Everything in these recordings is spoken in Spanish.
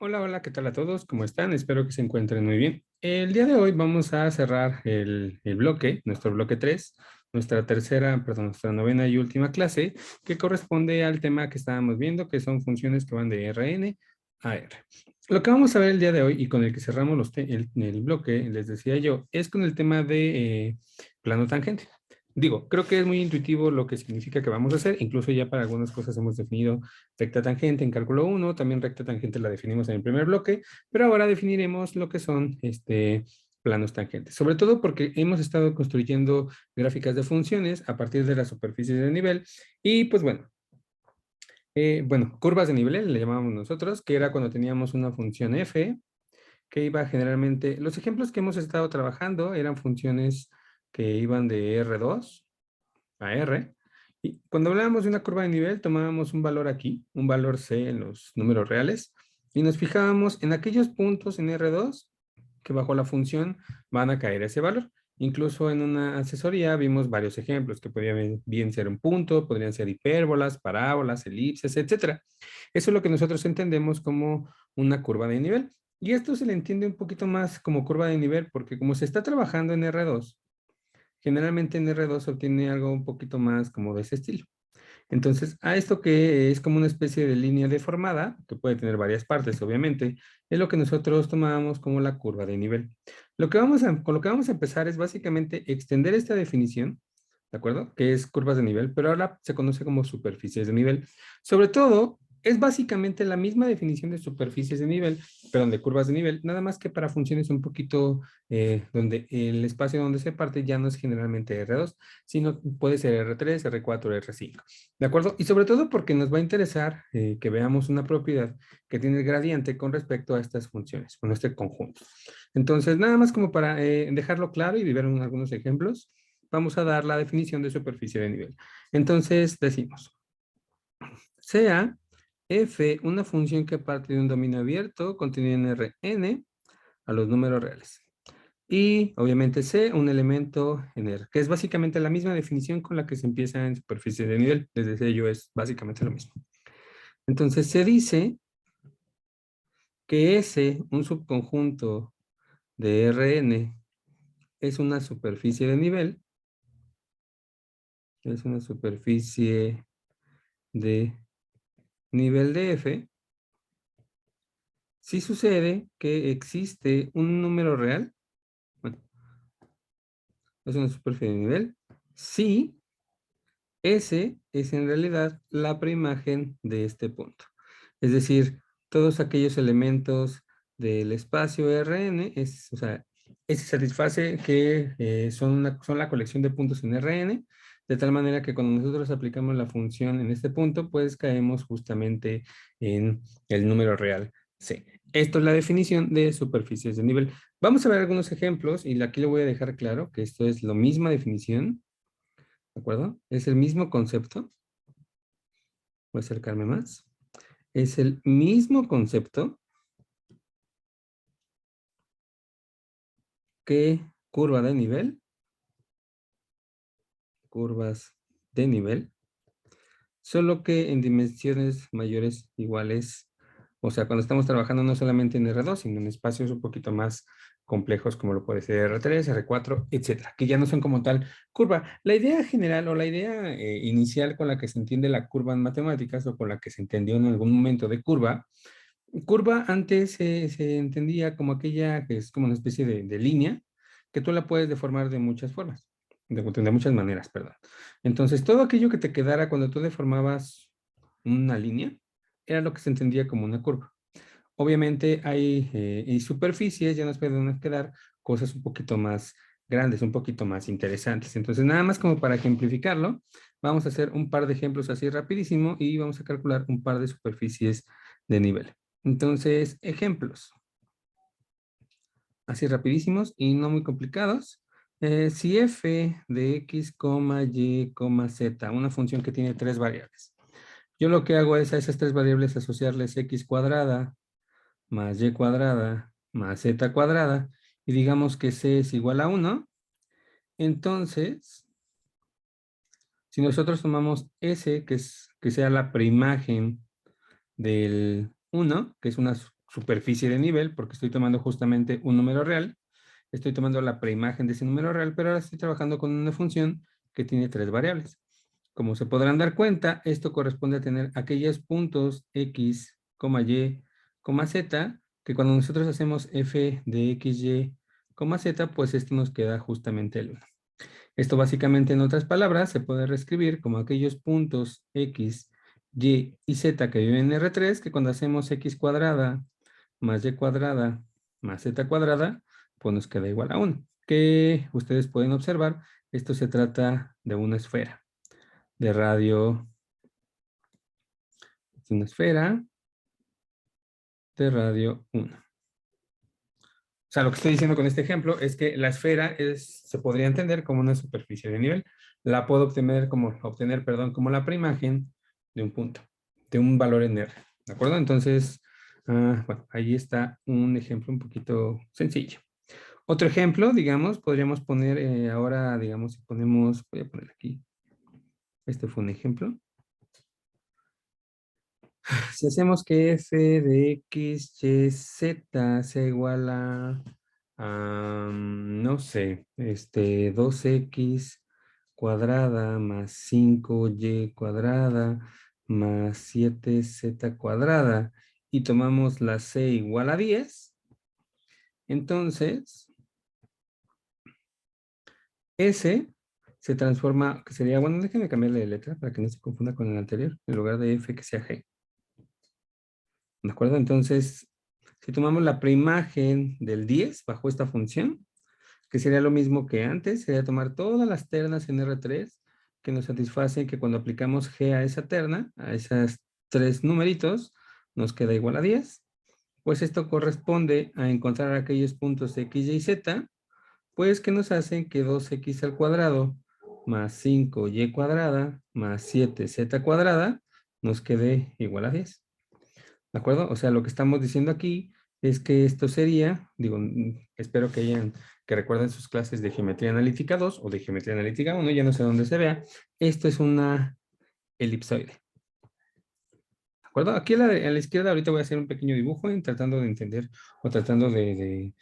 Hola, hola, ¿qué tal a todos? ¿Cómo están? Espero que se encuentren muy bien. El día de hoy vamos a cerrar el bloque, nuestro bloque 3, nuestra tercera, perdón, nuestra novena y última clase, que corresponde al tema que estábamos viendo, que son funciones que van de Rn a R. Lo que vamos a ver el día de hoy y con el que cerramos el bloque, les decía yo, es con el tema de plano tangente. Digo, creo que es muy intuitivo lo que significa que vamos a hacer, incluso ya para algunas cosas hemos definido recta tangente en cálculo uno, también recta tangente la definimos en el primer bloque, pero ahora definiremos lo que son planos tangentes, sobre todo porque hemos estado construyendo gráficas de funciones a partir de las superficies de nivel y pues bueno, curvas de nivel le llamábamos nosotros, que era cuando teníamos una función f que iba generalmente, los ejemplos que hemos estado trabajando eran funciones que iban de R2 a R. Y cuando hablábamos de una curva de nivel, tomábamos un valor aquí, un valor C en los números reales, y nos fijábamos en aquellos puntos en R2 que bajo la función van a caer ese valor. Incluso en una asesoría vimos varios ejemplos que podrían bien ser un punto, podrían ser hipérbolas, parábolas, elipses, etcétera. Eso es lo que nosotros entendemos como una curva de nivel. Y esto se le entiende un poquito más como curva de nivel porque como se está trabajando en R2, generalmente en R2 se obtiene algo un poquito más como de ese estilo. Entonces, a esto que es como una especie de línea deformada, que puede tener varias partes, obviamente, es lo que nosotros tomamos como la curva de nivel. Con lo que vamos a empezar es básicamente extender esta definición, ¿de acuerdo? Que es curvas de nivel, pero ahora se conoce como superficies de nivel. Sobre todo, es básicamente la misma definición de superficies de nivel, perdón, de curvas de nivel, nada más que para funciones un poquito donde el espacio donde se parte ya no es generalmente R2, sino puede ser R3, R4, R5. ¿De acuerdo? Y sobre todo porque nos va a interesar que veamos una propiedad que tiene el gradiente con respecto a estas funciones, con este conjunto. Entonces, nada más como para dejarlo claro y ver algunos ejemplos, vamos a dar la definición de superficie de nivel. Entonces, decimos, sea f una función que parte de un dominio abierto contenido en Rn a los números reales. Y obviamente C, un elemento en R, que es básicamente la misma definición con la que se empieza en superficie de nivel. Les decía yo, es básicamente lo mismo. Entonces se dice que S, un subconjunto de Rn, es una superficie de nivel, es una superficie de nivel de F, si sucede que existe un número real, bueno, es una superficie de nivel, si S es en realidad la preimagen de este punto. Es decir, todos aquellos elementos del espacio Rn, o sea, S satisface que son la colección de puntos en Rn, de tal manera que cuando nosotros aplicamos la función en este punto, pues caemos justamente en el número real C. Esto es la definición de superficies de nivel. Vamos a ver algunos ejemplos y aquí le voy a dejar claro que esto es la misma definición. ¿De acuerdo? Es el mismo concepto. Voy a acercarme más. Es el mismo concepto que curva de nivel, curvas de nivel, solo que en dimensiones mayores iguales. O sea, cuando estamos trabajando no solamente en R2, sino en espacios un poquito más complejos como lo puede ser R3, R4, etcétera, que ya no son como tal curva. La idea general o la idea inicial con la que se entiende la curva en matemáticas o con la que se entendió en algún momento de curva. Curva antes se entendía como aquella que es como una especie de línea que tú la puedes deformar de muchas formas, de muchas maneras, perdón. Entonces, todo aquello que te quedara cuando tú deformabas una línea era lo que se entendía como una curva. Obviamente hay y superficies, ya nos pueden quedar cosas un poquito más grandes, un poquito más interesantes. Entonces, nada más como para ejemplificarlo, vamos a hacer un par de ejemplos así rapidísimo y vamos a calcular un par de superficies de nivel. Entonces, ejemplos, así rapidísimos y no muy complicados. Si f de x, y, z, una función que tiene tres variables. Yo lo que hago es a esas tres variables asociarles x cuadrada más y cuadrada más z cuadrada y digamos que c es igual a 1. Entonces, si nosotros tomamos s, que sea la preimagen del 1, que es una superficie de nivel porque estoy tomando justamente un número real. Estoy tomando la preimagen de ese número real, pero ahora estoy trabajando con una función que tiene 3 variables. Como se podrán dar cuenta, esto corresponde a tener aquellos puntos x, y, z, que cuando nosotros hacemos f de x, y, z, pues esto nos queda justamente el 1. Esto básicamente, en otras palabras, se puede reescribir como aquellos puntos x, y y z que viven en R3, que cuando hacemos x cuadrada más y cuadrada más z cuadrada, pues nos queda igual a 1. Que ustedes pueden observar, esto se trata de una esfera de radio, es una esfera de radio 1. O sea, lo que estoy diciendo con este ejemplo es que la esfera se podría entender como una superficie de nivel. La puedo obtener como, como la preimagen de un punto, de un valor en R. ¿De acuerdo? Entonces, bueno, ahí está un ejemplo un poquito sencillo. Otro ejemplo, digamos, podríamos poner ahora, digamos, si ponemos, voy a poner aquí, este fue un ejemplo. Si hacemos que f de x, y, z sea igual no sé, 2x cuadrada más 5y cuadrada más 7z cuadrada y tomamos la c igual a 10, entonces S se transforma, que sería, bueno, déjenme cambiarle de letra para que no se confunda con el anterior, en lugar de F que sea G. ¿De acuerdo? Entonces, si tomamos la preimagen del 10 bajo esta función, que sería lo mismo que antes, sería tomar todas las ternas en R3 que nos satisfacen que cuando aplicamos G a esa terna, a esos 3 numeritos, nos queda igual a 10. Pues esto corresponde a encontrar aquellos puntos X, Y, Z, pues que nos hacen que 2x al cuadrado más 5y cuadrada más 7z cuadrada nos quede igual a 10. ¿De acuerdo? O sea, lo que estamos diciendo aquí es que esto sería, digo, espero que recuerden sus clases de geometría analítica 2 o de geometría analítica 1, ya no sé dónde se vea. Esto es una elipsoide. ¿De acuerdo? Aquí a la izquierda ahorita voy a hacer un pequeño dibujo tratando de entender o tratando de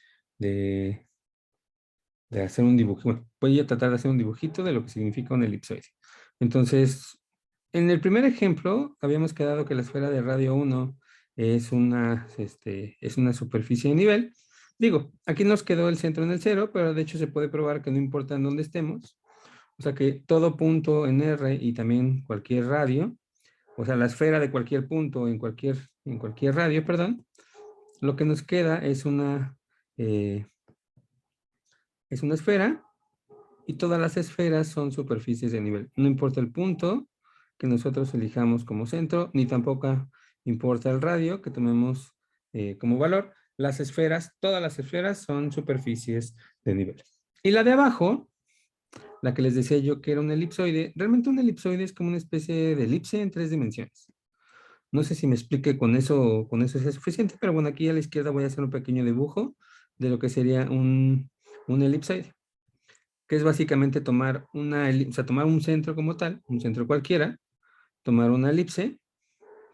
hacer un dibujo. Bueno, voy a tratar de hacer un dibujito de lo que significa un elipsoide. Entonces, en el primer ejemplo, habíamos quedado que la esfera de radio 1 es una superficie de nivel. Digo, aquí nos quedó el centro en el 0, pero de hecho se puede probar que no importa en dónde estemos. O sea que todo punto en R y también cualquier radio, o sea, la esfera de cualquier punto en cualquier radio, perdón, lo que nos queda eh, es una esfera. Y todas las esferas son superficies de nivel. No importa el punto que nosotros elijamos como centro, ni tampoco importa el radio que tomemos como valor. Las esferas, todas las esferas son superficies de nivel. Y la de abajo, la que les decía yo que era un elipsoide, realmente un elipsoide es como una especie de elipse en 3 dimensiones. No sé si me explique con eso es suficiente, pero bueno, aquí a la izquierda voy a hacer un pequeño dibujo de lo que sería un elipsoide, que es básicamente tomar o sea, tomar un centro como tal, un centro cualquiera, tomar una elipse,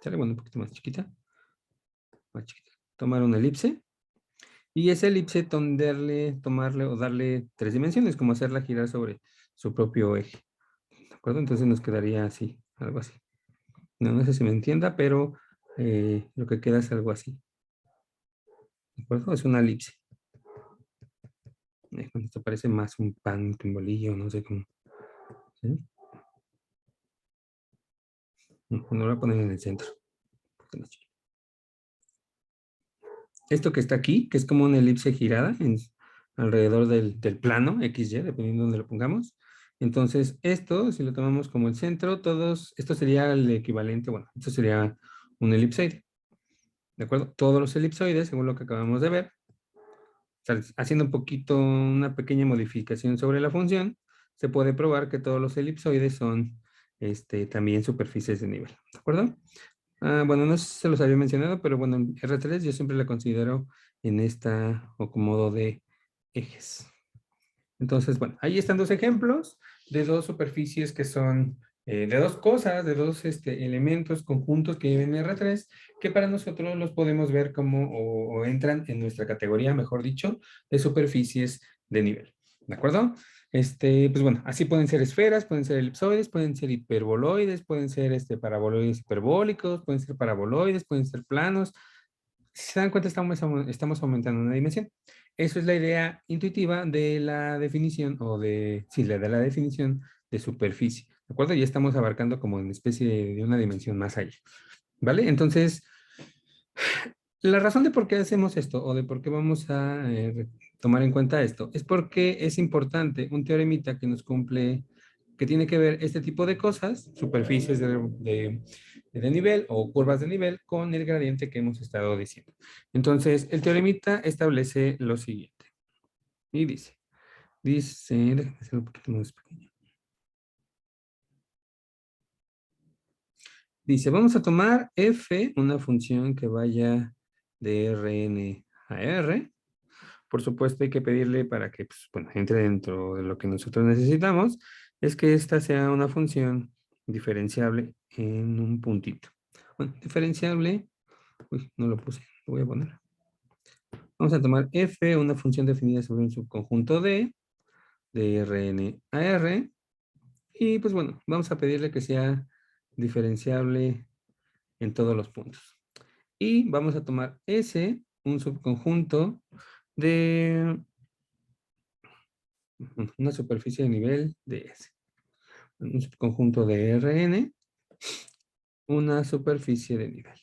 ¿sale? Bueno, un poquito más chiquita, tomar una elipse, y esa elipse tomarle o darle 3 dimensiones, como hacerla girar sobre su propio eje, ¿de acuerdo? Entonces nos quedaría así, algo así. No sé si me entienda, pero lo que queda es algo así, ¿de acuerdo? Es una elipse. Esto parece más un pan que un bolillo, no sé cómo. ¿Sí? Bueno, lo voy a poner en el centro. Esto que está aquí, que es como una elipse girada alrededor del plano XY, dependiendo de donde lo pongamos. Entonces, esto, si lo tomamos como el centro, esto sería el equivalente, bueno, esto sería un elipsoide. ¿De acuerdo? Todos los elipsoides, según lo que acabamos de ver, o sea, haciendo un poquito, una pequeña modificación sobre la función, se puede probar que todos los elipsoides son también superficies de nivel. ¿De acuerdo? Bueno, no sé si se los había mencionado, pero bueno, en R3 yo siempre la considero en esta o como modo de ejes. Entonces, bueno, ahí están 2 ejemplos de 2 superficies que son de dos cosas, de dos elementos conjuntos que viven en R3, que para nosotros los podemos ver como, o entran en nuestra categoría, mejor dicho, de superficies de nivel. ¿De acuerdo? Pues bueno, así pueden ser esferas, pueden ser elipsoides, pueden ser hiperboloides, pueden ser paraboloides hiperbólicos, pueden ser paraboloides, pueden ser planos. Si se dan cuenta, estamos aumentando una dimensión. Eso es la idea intuitiva de la definición, sí, de la definición de superficie. ¿De acuerdo? Ya estamos abarcando como una especie de una dimensión más allá. ¿Vale? Entonces, la razón de por qué hacemos esto o de por qué vamos a tomar en cuenta esto es porque es importante un teoremita que nos cumple, que tiene que ver este tipo de cosas, superficies de nivel o curvas de nivel con el gradiente que hemos estado diciendo. Entonces, el teoremita establece lo siguiente y déjame hacer un poquito más pequeño. Dice, vamos a tomar f, una función que vaya de Rn a R. Por supuesto, hay que pedirle para que pues, bueno, entre dentro de lo que nosotros necesitamos, es que esta sea una función diferenciable en un puntito. Bueno, diferenciable, uy, no lo puse, lo voy a poner. Vamos a tomar f, una función definida sobre un subconjunto D, de Rn a R, y pues bueno, vamos a pedirle que sea diferenciable en todos los puntos. Y vamos a tomar S, un subconjunto de una superficie de nivel de S. Un subconjunto de Rn, una superficie de nivel.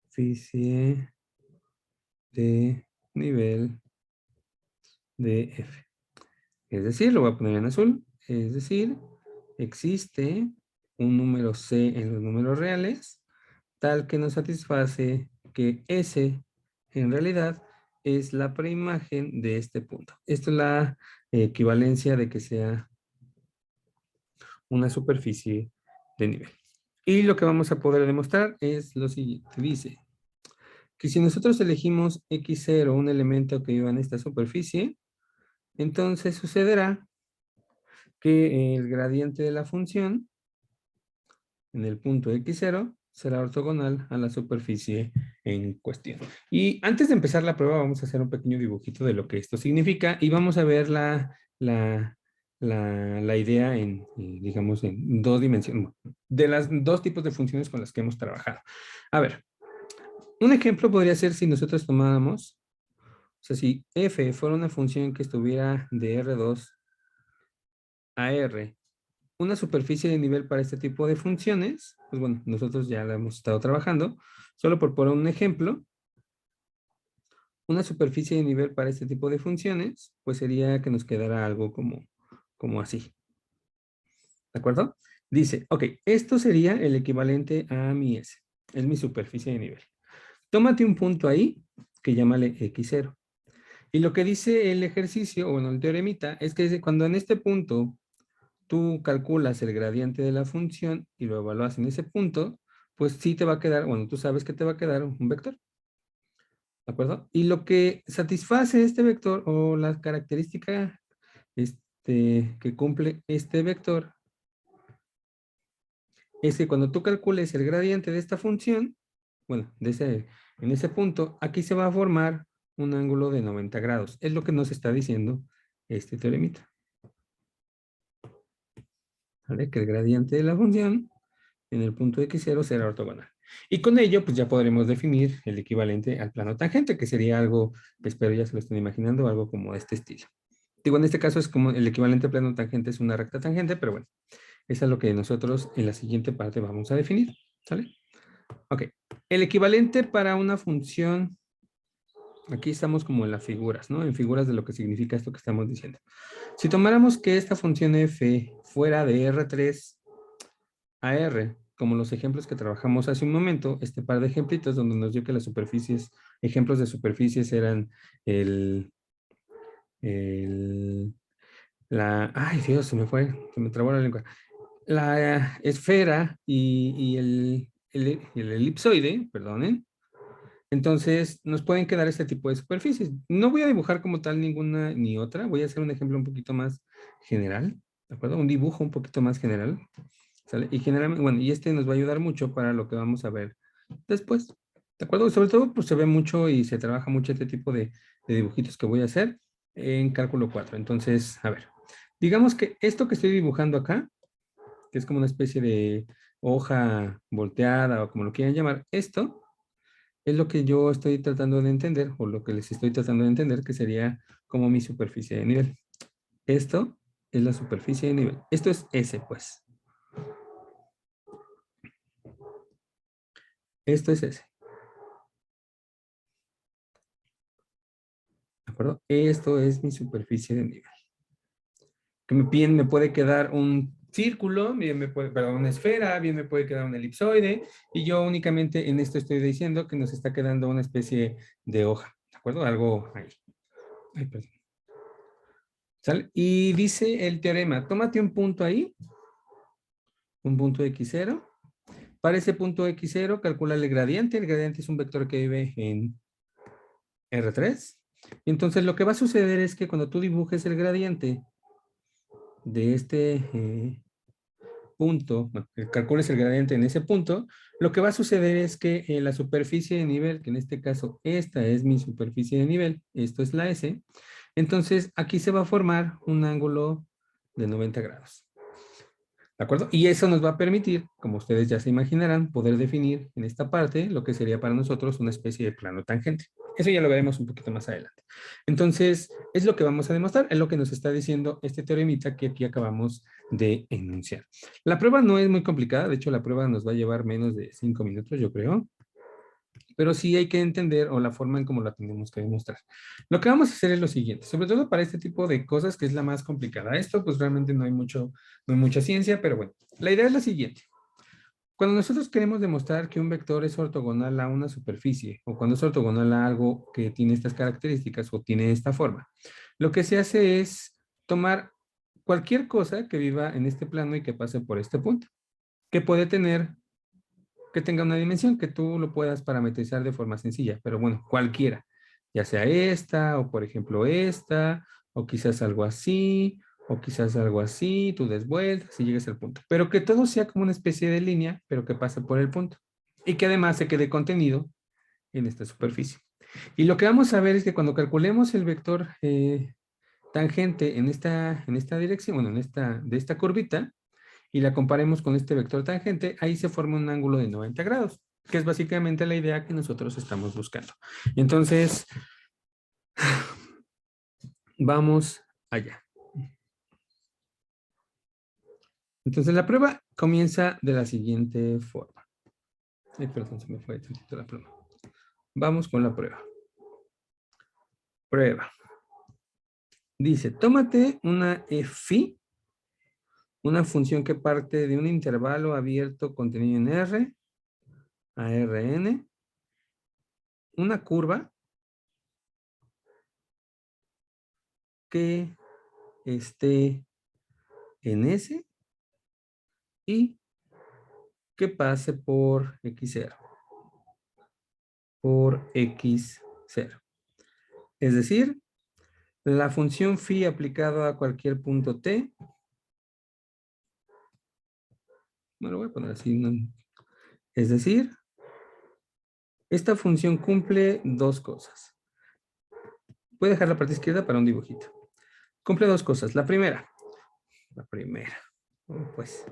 Superficie de nivel de F. Es decir, lo voy a poner en azul. Es decir, existe un número C en los números reales, tal que nos satisface que S en realidad es la preimagen de este punto. Esto es la equivalencia de que sea una superficie de nivel. Y lo que vamos a poder demostrar es lo siguiente. Dice que si nosotros elegimos x0, un elemento que viva en esta superficie, entonces sucederá que el gradiente de la función en el punto x0 será ortogonal a la superficie en cuestión. Y antes de empezar la prueba vamos a hacer un pequeño dibujito de lo que esto significa y vamos a ver la idea digamos, en dos dimensiones, de las dos tipos de funciones con las que hemos trabajado. A ver, un ejemplo podría ser si nosotros tomáramos, o sea, si f fuera una función que estuviera de R2 a R, una superficie de nivel para este tipo de funciones, pues bueno, nosotros ya la hemos estado trabajando. Solo por poner un ejemplo, una superficie de nivel para este tipo de funciones, pues sería que nos quedara algo como así. ¿De acuerdo? Dice, ok, esto sería el equivalente a mi S. Es mi superficie de nivel. Tómate un punto ahí, que llámale X0. Y lo que dice el ejercicio, o bueno, el teoremita, es que cuando en este punto tú calculas el gradiente de la función y lo evalúas en ese punto, pues sí te va a quedar, bueno, tú sabes que te va a quedar un vector, ¿de acuerdo? Y lo que satisface este vector o la característica que cumple este vector es que cuando tú calcules el gradiente de esta función, bueno, en ese punto, aquí se va a formar un ángulo de 90 grados. Es lo que nos está diciendo este teoremita. ¿Vale? Que el gradiente de la función en el punto x0 será ortogonal. Y con ello, pues ya podremos definir el equivalente al plano tangente, que sería algo, espero ya se lo estén imaginando, algo como de este estilo. Digo, en este caso es como el equivalente al plano tangente es una recta tangente, pero bueno, eso es lo que nosotros en la siguiente parte vamos a definir. ¿Sale? Ok. El equivalente para una función, aquí estamos como en las figuras, ¿no? En figuras de lo que significa esto que estamos diciendo. Si tomáramos que esta función f fuera de R3 a R, como los ejemplos que trabajamos hace un momento, este par de ejemplitos donde nos dio que las superficies, ejemplos de superficies eran el, el, ay Dios, se me trabó la lengua, la esfera y el elipsoide, perdonen. Entonces, nos pueden quedar este tipo de superficies. No voy a dibujar como tal ninguna ni otra, voy a hacer un ejemplo un poquito más general. ¿de acuerdo? Un dibujo un poquito más general, ¿sale? Y generalmente, bueno, y este nos va a ayudar mucho para lo que vamos a ver después, ¿de acuerdo? Sobre todo, pues se ve mucho y se trabaja mucho este tipo de dibujitos que voy a hacer en cálculo 4. Entonces, a ver, digamos que esto que estoy dibujando acá, que es como una especie de hoja volteada o como lo quieran llamar, esto es lo que yo estoy tratando de entender o lo que les estoy tratando de entender que sería como mi superficie de nivel. Esto es la superficie de nivel. Esto es S, pues. Esto es S. ¿De acuerdo? Esto es mi superficie de nivel. Que bien me puede quedar un círculo, bien me puede, perdón, una esfera, bien me puede quedar un elipsoide, y yo únicamente en esto estoy diciendo que nos está quedando una especie de hoja, ¿de acuerdo? Algo ahí. Ay, perdón. ¿Sale? Y dice el teorema, tómate un punto ahí, un punto x0. Para ese punto x0, calcula el gradiente. El gradiente es un vector que vive en R3. Entonces, lo que va a suceder es que cuando tú dibujes el gradiente de este punto, bueno, calcules el gradiente en ese punto, lo que va a suceder es que la superficie de nivel, que en este caso esta es mi superficie de nivel, esto es la S, entonces aquí se va a formar un ángulo de 90 grados. ¿De acuerdo? Y eso nos va a permitir, como ustedes ya se imaginarán, poder definir en esta parte lo que sería para nosotros una especie de plano tangente. Eso ya lo veremos un poquito más adelante. Entonces, es lo que vamos a demostrar, es lo que nos está diciendo este teoremita que aquí acabamos de enunciar. La prueba no es muy complicada, de hecho la prueba nos va a llevar menos de 5 minutos, yo creo, pero sí hay que entender o la forma en cómo la tenemos que demostrar. Lo que vamos a hacer es lo siguiente, sobre todo para este tipo de cosas que es la más complicada. Esto pues realmente no hay mucho, no hay mucha ciencia, pero bueno, la idea es la siguiente. Cuando nosotros queremos demostrar que un vector es ortogonal a una superficie o cuando es ortogonal a algo que tiene estas características o tiene esta forma, lo que se hace es tomar cualquier cosa que viva en este plano y que pase por este punto, que puede tener que tenga una dimensión que tú lo puedas parametrizar de forma sencilla, pero bueno, cualquiera, ya sea esta o por ejemplo esta, o quizás algo así, o quizás algo así, tú des vueltas y llegues al punto, pero que todo sea como una especie de línea, pero que pase por el punto y que además se quede contenido en esta superficie. Y lo que vamos a ver es que cuando calculemos el vector tangente en esta dirección, bueno, de esta curvita, y la comparemos con este vector tangente, ahí se forma un ángulo de 90 grados, que es básicamente la idea que nosotros estamos buscando. Entonces, vamos allá. Entonces, la prueba comienza de la siguiente forma. Ay, perdón, se me fue tantito la pluma. Vamos con la prueba. Prueba. Dice, tómate una phi, una función que parte de un intervalo abierto contenido en R a Rn, una curva que esté en S y que pase por x0, por x0. Es decir, la función phi aplicada a cualquier punto t, me lo voy a poner así, ¿no? Es decir, esta función cumple dos cosas. Voy a dejar la parte izquierda para un dibujito. Cumple dos cosas. La primera, pues,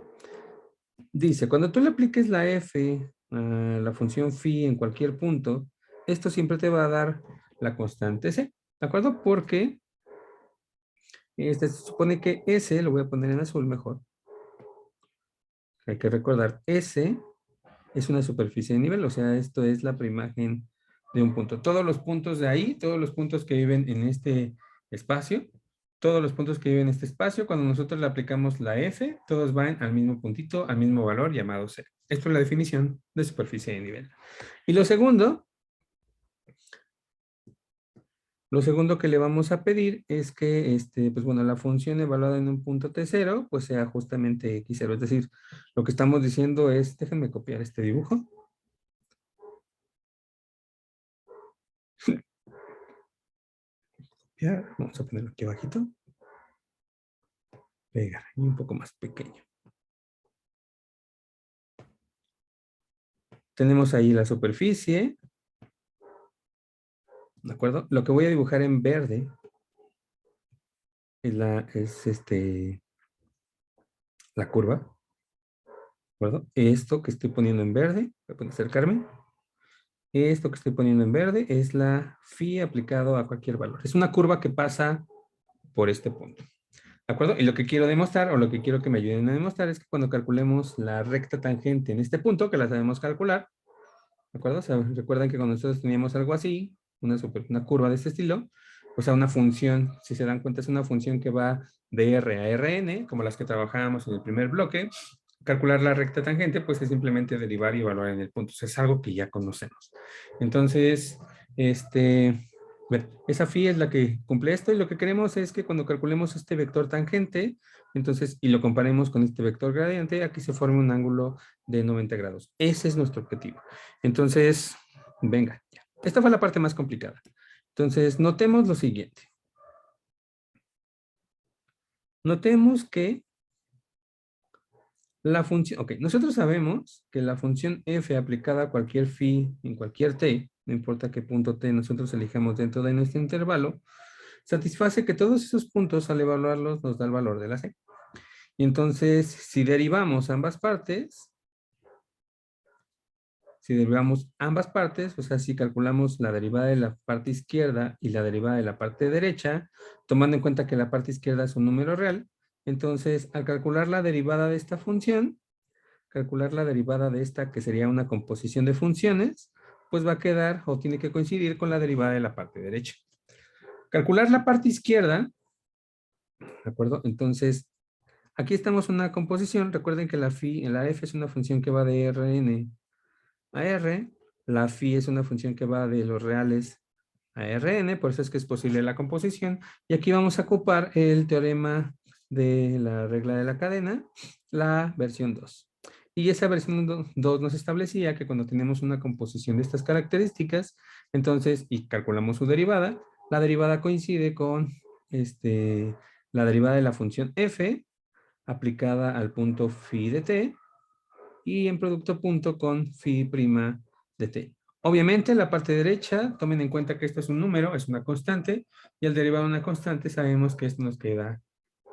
dice, cuando tú le apliques la f a la función phi en cualquier punto, esto siempre te va a dar la constante c, ¿de acuerdo? Porque se supone que S, lo voy a poner en azul mejor. Hay que recordar, S es una superficie de nivel, o sea, esto es la preimagen de un punto. Todos los puntos de ahí, todos los puntos que viven en este espacio, todos los puntos que viven en este espacio, cuando nosotros le aplicamos la F, todos van al mismo puntito, al mismo valor llamado C. Esto es la definición de superficie de nivel. Y lo segundo que le vamos a pedir es que, pues bueno, la función evaluada en un punto T0, pues sea justamente X0. Es decir, lo que estamos diciendo es, déjenme copiar este dibujo. Vamos a ponerlo aquí abajito. pegar y un poco más pequeño. Tenemos ahí la superficie, ¿de acuerdo? Lo que voy a dibujar en verde es la curva, ¿de acuerdo? Esto que estoy poniendo en verde, voy a acercarme. Esto que estoy poniendo en verde es la phi aplicado a cualquier valor. Es una curva que pasa por este punto. ¿De acuerdo? Y lo que quiero demostrar, o lo que quiero que me ayuden a demostrar, es que cuando calculemos la recta tangente en este punto, que la sabemos calcular, ¿de acuerdo? O sea, recuerdan que cuando nosotros teníamos algo así, una curva de este estilo, o sea, una función, si se dan cuenta, es una función que va de R a Rn, como las que trabajábamos en el primer bloque. Calcular la recta tangente, pues es simplemente derivar y evaluar en el punto. O sea, es algo que ya conocemos. Entonces, esa phi es la que cumple esto y lo que queremos es que cuando calculemos este vector tangente, entonces, y lo comparemos con este vector gradiente, aquí se forme un ángulo de 90 grados. Ese es nuestro objetivo. Entonces, venga, ya. Esta fue la parte más complicada. Entonces, notemos lo siguiente. Notemos que la función, ok, nosotros sabemos que la función f aplicada a cualquier phi en cualquier t, no importa qué punto t nosotros elijamos dentro de nuestro intervalo, satisface que todos esos puntos al evaluarlos nos da el valor de la c. Y entonces, si derivamos ambas partes, o sea, si calculamos la derivada de la parte izquierda y la derivada de la parte derecha, tomando en cuenta que la parte izquierda es un número real, entonces al calcular la derivada de esta función, calcular la derivada de esta, que sería una composición de funciones, pues va a quedar o tiene que coincidir con la derivada de la parte derecha. Calcular la parte izquierda, ¿de acuerdo? Entonces, aquí estamos en una composición. Recuerden que la f es una función que va de Rn a R. La phi es una función que va de los reales a Rn, por eso es que es posible la composición. Y aquí vamos a ocupar el teorema de la regla de la cadena, la versión 2. Y esa versión 2 nos establecía que cuando tenemos una composición de estas características, entonces, y calculamos su derivada, la derivada coincide con la derivada de la función f aplicada al punto phi de t y en producto punto con phi prima de t. Obviamente, la parte derecha, tomen en cuenta que esto es un número, es una constante, y al derivar una constante sabemos que esto nos queda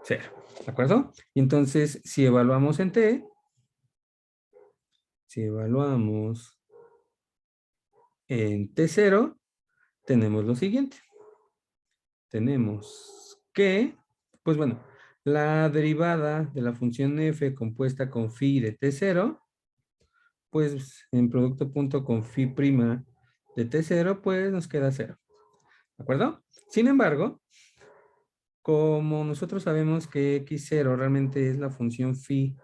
0, ¿de acuerdo? Y entonces, si evaluamos en t, si evaluamos en t0, tenemos lo siguiente. Tenemos que, pues bueno, la derivada de la función f compuesta con phi de t0, pues en producto punto con phi prima de t0, pues nos queda 0. ¿De acuerdo? Sin embargo, como nosotros sabemos que x0 realmente es la función phi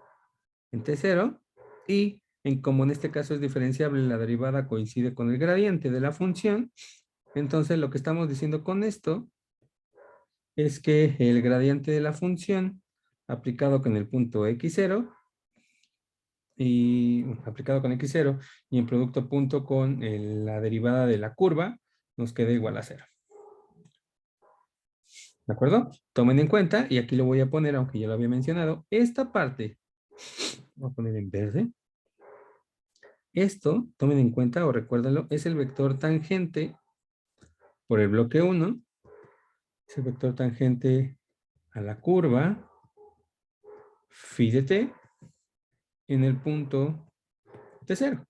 en t0 y como en este caso es diferenciable, la derivada coincide con el gradiente de la función, entonces lo que estamos diciendo con esto es que el gradiente de la función aplicado con el punto x0 y aplicado con x0 y en producto punto con la derivada de la curva nos queda igual a 0. ¿De acuerdo? Tomen en cuenta, y aquí lo voy a poner, aunque ya lo había mencionado, esta parte, voy a poner en verde. Esto, tomen en cuenta o recuérdenlo, es el vector tangente por el bloque 1. Es el vector tangente a la curva phi de t en el punto t0.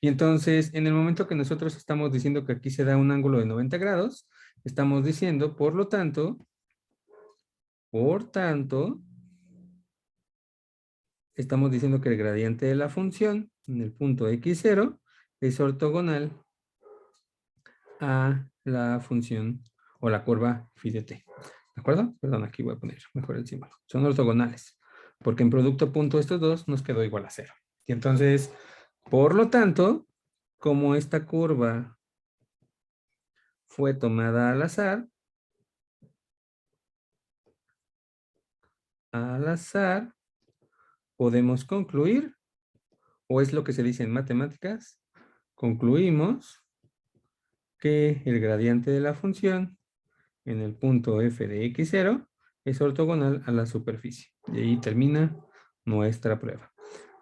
Y entonces, en el momento que nosotros estamos diciendo que aquí se da un ángulo de 90 grados, estamos diciendo, por tanto, estamos diciendo que el gradiente de la función en el punto x0 es ortogonal a la función o la curva phi de t. ¿De acuerdo? Perdón, aquí voy a poner mejor el símbolo. Son ortogonales, porque en producto punto estos dos nos quedó igual a 0. Y entonces, por lo tanto, como esta curva fue tomada al azar, podemos concluir, o es lo que se dice en matemáticas, concluimos que el gradiente de la función en el punto f de x0 es ortogonal a la superficie. Y ahí termina nuestra prueba.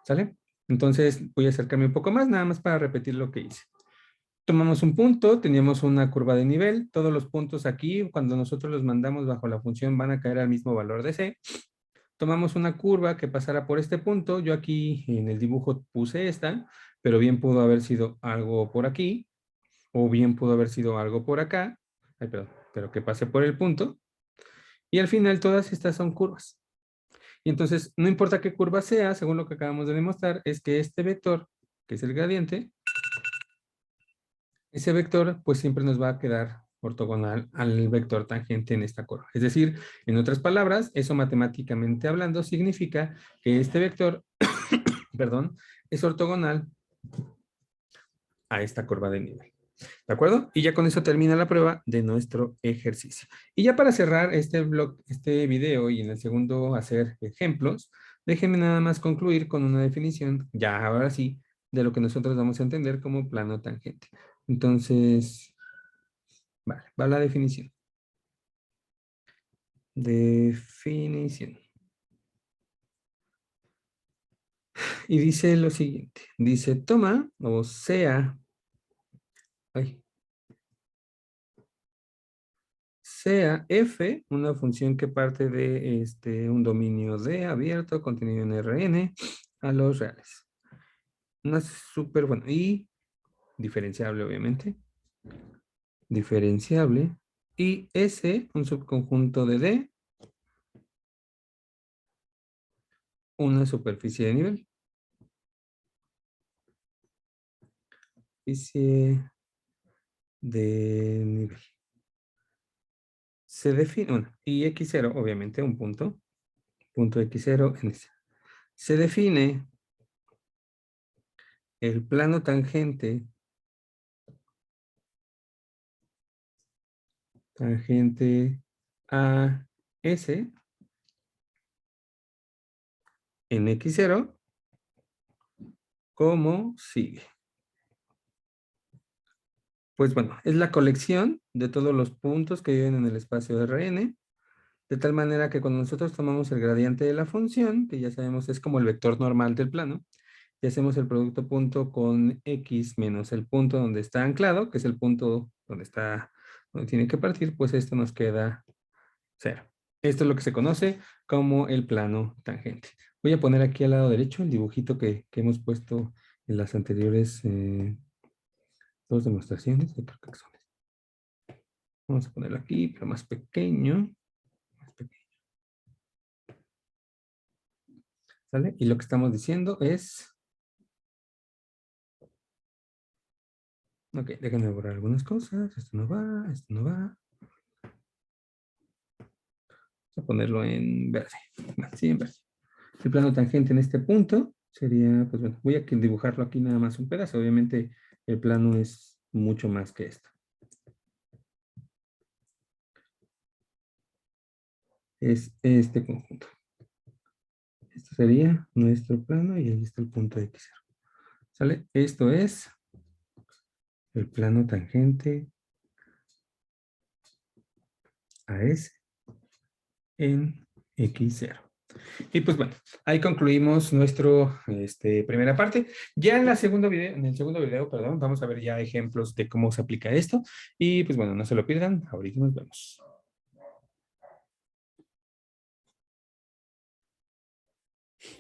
¿Sale? Entonces voy a acercarme un poco más, nada más para repetir lo que hice. Tomamos un punto, teníamos una curva de nivel, todos los puntos aquí, cuando nosotros los mandamos bajo la función, van a caer al mismo valor de C. Tomamos una curva que pasara por este punto, yo aquí en el dibujo puse esta, pero bien pudo haber sido algo por aquí, o bien pudo haber sido algo por acá, ay, perdón, pero que pase por el punto, y al final todas estas son curvas. Y entonces, no importa qué curva sea, según lo que acabamos de demostrar, es que este vector, que es el gradiente, ese vector pues siempre nos va a quedar ortogonal al vector tangente en esta curva. Es decir, en otras palabras, eso matemáticamente hablando significa que este vector, perdón, es ortogonal a esta curva de nivel. ¿De acuerdo? Y ya con eso termina la prueba de nuestro ejercicio. Y ya para cerrar este blog, este video y en el segundo hacer ejemplos, déjenme nada más concluir con una definición, ya ahora sí, de lo que nosotros vamos a entender como plano tangente. Entonces, vale, va la definición. Definición. Y dice lo siguiente. Dice, toma, o sea, ay, sea f, una función que parte de un dominio D abierto, contenido en Rn, a los reales. Una súper, bueno, y diferenciable, obviamente. Diferenciable. Y S, un subconjunto de D, una superficie de nivel. Superficie de nivel. Se define, bueno, y x0, obviamente, un punto x0 en ese. Se define el plano tangente a S en x0 como sigue. Pues bueno, es la colección de todos los puntos que viven en el espacio de Rn, de tal manera que cuando nosotros tomamos el gradiente de la función, que ya sabemos es como el vector normal del plano, y hacemos el producto punto con x menos el punto donde está anclado, que es el punto donde está, donde tiene que partir, pues esto nos queda 0. Esto es lo que se conoce como el plano tangente. Voy a poner aquí al lado derecho el dibujito que hemos puesto en las anteriores dos demostraciones. Creo que son. Vamos a ponerlo aquí, pero más pequeño. Más pequeño. ¿Sale? Y lo que estamos diciendo es... Ok, déjenme borrar algunas cosas. Esto no va, esto no va. Vamos a ponerlo en verde. Sí, en verde. El plano tangente en este punto sería, pues bueno, voy a dibujarlo aquí nada más un pedazo. Obviamente el plano es mucho más que esto. Es este conjunto. Esto sería nuestro plano y ahí está el punto X0. ¿Sale? Esto es el plano tangente a S en X0. Y pues bueno, ahí concluimos nuestro primera parte. Ya en el segundo video, perdón, vamos a ver ya ejemplos de cómo se aplica esto. Y pues bueno, no se lo pierdan. Ahorita nos vemos.